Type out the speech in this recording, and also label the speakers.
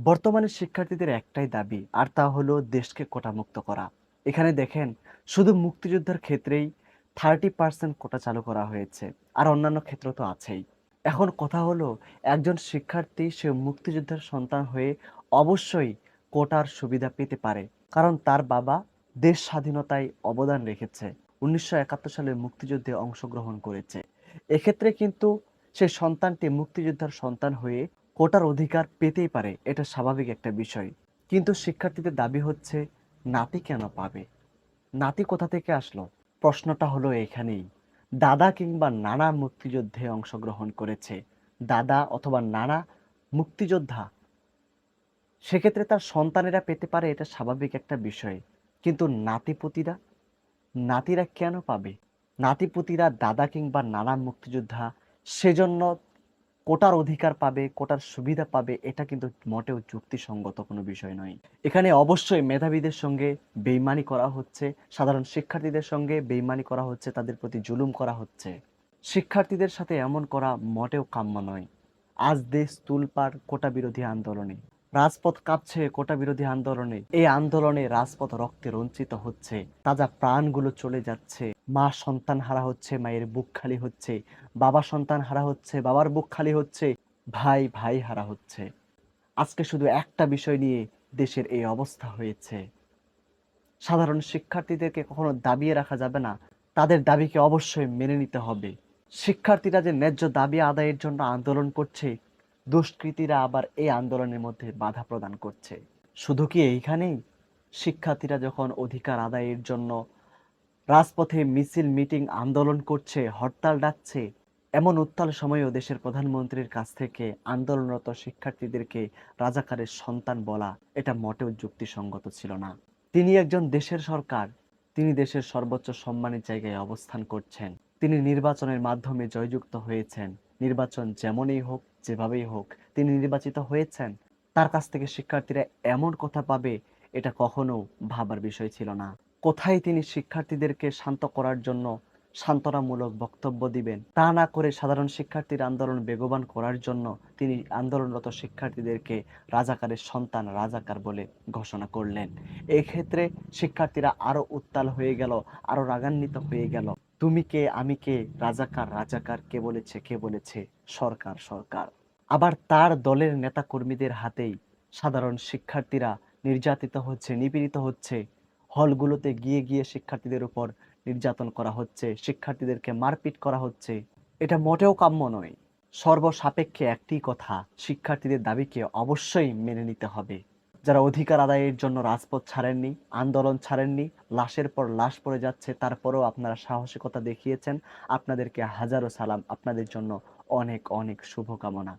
Speaker 1: বর্তমানে শিক্ষার্থীদের একটাই দাবি আর তা হলো দেশকে কোটামুক্ত করা। এখানে দেখেন শুধু মুক্তিযোদ্ধার ক্ষেত্রেই 30% কোটা চালু করা হয়েছে। আর অন্যান্য ক্ষেত্র তো আছেই। এখন কথা হলো একজন শিক্ষার্থী সে মুক্তিযোদ্ধার সন্তান হয়ে অবশ্যই কোটার সুবিধা পেতে পারে। কারণ তার বাবা দেশ স্বাধীনতায় অবদান রেখেছে। ১৯৭১ সালে মুক্তিযুদ্ধে অংশগ্রহণ করেছে। এক্ষেত্রে কিন্তু সে সন্তানটি মুক্তিযোদ্ধার সন্তান হয়ে কোটার অধিকার পেতেই পারে, এটা স্বাভাবিক একটা বিষয়। কিন্তু শিক্ষার্থীদের দাবি হচ্ছে নাতি কেন পাবে? নাতি কোথা থেকে আসলো? প্রশ্নটা হলো এখানেই। দাদা কিংবা নানা মুক্তিযুদ্ধে অংশগ্রহণ করেছে। দাদা অথবা নানা মুক্তিযোদ্ধা, সেক্ষেত্রে তার সন্তানেরা পেতে পারে, এটা স্বাভাবিক একটা বিষয়। কিন্তু নাতিপুতিরা, নাতিরা কেন পাবে? নাতিপুতিরা দাদা কিংবা নানা মুক্তিযোদ্ধা সেজন্য কোটার অধিকার পাবে, কোটার সুবিধা পাবে, এটা কিন্তু মোটেও যুক্তিসঙ্গত কোনো বিষয় নয়। এখানে অবশ্যই মেধাবীদের সঙ্গে বেইমানি করা হচ্ছে, সাধারণ শিক্ষার্থীদের সঙ্গে বেইমানি করা হচ্ছে, তাদের প্রতি জুলুম করা হচ্ছে। শিক্ষার্থীদের সাথে এমন করা মোটেও কাম্য নয়। আজ দেশ তোলপাড় কোটা বিরোধী আন্দোলনে। রাজপথ কাঁপছে কোটা বিরোধী আন্দোলনে। এই আন্দোলনে রাজপথ রক্তে রঞ্চিত হচ্ছে। তাজা প্রাণগুলো চলে যাচ্ছে। মা সন্তান হারা হচ্ছে, মায়ের বুক খালি হচ্ছে। বাবা সন্তান হারা হচ্ছে, বাবার বুক খালি হচ্ছে। ভাই ভাই হারা হচ্ছে। আজকে শুধু একটা বিষয় নিয়ে দেশের এই অবস্থা হয়েছে। সাধারণ শিক্ষার্থীদেরকে কখনো দাবিয়ে রাখা যাবে না। তাদের দাবিকে অবশ্যই মেনে নিতে হবে। শিক্ষার্থীরা যে ন্যায্য দাবি আদায়ের জন্য আন্দোলন করছে, দুষ্কৃতীরা আবার এই আন্দোলনের মধ্যে বাধা প্রদান করছে। শুধু কি এইখানেই? শিক্ষার্থীরা যখন অধিকার আদায়ের জন্য রাজপথে মিছিল, মিটিং, আন্দোলন করছে, হরতাল ডাকছে, এমন উত্তাল সময়েও দেশের প্রধানমন্ত্রীর কাছ থেকে আন্দোলনরত শিক্ষার্থীদেরকে রাজাকারের সন্তান বলা, এটা মোটেও যুক্তিসঙ্গত ছিল না। তিনি একজন দেশের সরকার। তিনি দেশের সর্বোচ্চ সম্মানের জায়গায় অবস্থান করছেন। তিনি নির্বাচনের মাধ্যমে জয়যুক্ত হয়েছেন। নির্বাচন যেমনই হোক, যেভাবেই হোক, তিনি নির্বাচিত হয়েছেন। তার কাছ থেকে শিক্ষার্থীরা এমন কথা পাবে, এটা কখনো ভাবার বিষয় ছিল না। কোথায় তিনি শিক্ষার্থীদেরকে শান্ত করার জন্য সান্ত্বনামূলক বক্তব্য দিবেন, তা না করে সাধারণ শিক্ষার্থীর আন্দোলন বেগবান করার জন্য তিনি আন্দোলনরত শিক্ষার্থীদেরকে রাজাকারের সন্তান, রাজাকার বলে ঘোষণা করলেন। এক্ষেত্রে শিক্ষার্থীরা আরো উত্তাল হয়ে গেল, আরো রাগান্বিত হয়ে গেল। তুমি কে, আমি কে, রাজাকার রাজাকার, কে বলেছে, কে বলেছে? সরকার সরকার। আবার তার দলের নেতা কর্মীদের হাতেই সাধারণ শিক্ষার্থীরা নির্যাতিত হচ্ছে, নিপীড়িত হচ্ছে। হলগুলোতে গিয়ে গিয়ে শিক্ষার্থীদের উপর নির্যাতন করা হচ্ছে, শিক্ষার্থীদেরকে মারপিট করা হচ্ছে। এটা মোটেও কাম্য নয়। সর্বসাপেক্ষে একটি কথা, শিক্ষার্থীদের দাবিকে অবশ্যই মেনে নিতে হবে। যারা অধিকার আদায়ের জন্য রাজপথ ছাড়েননি, আন্দোলন ছাড়েননি, লাশের পর লাশ পড়ে যাচ্ছে, তারপরেও আপনারা সাহসিকতা দেখিয়েছেন। আপনাদেরকে হাজারো সালাম, আপনাদের জন্য অনেক অনেক শুভকামনা।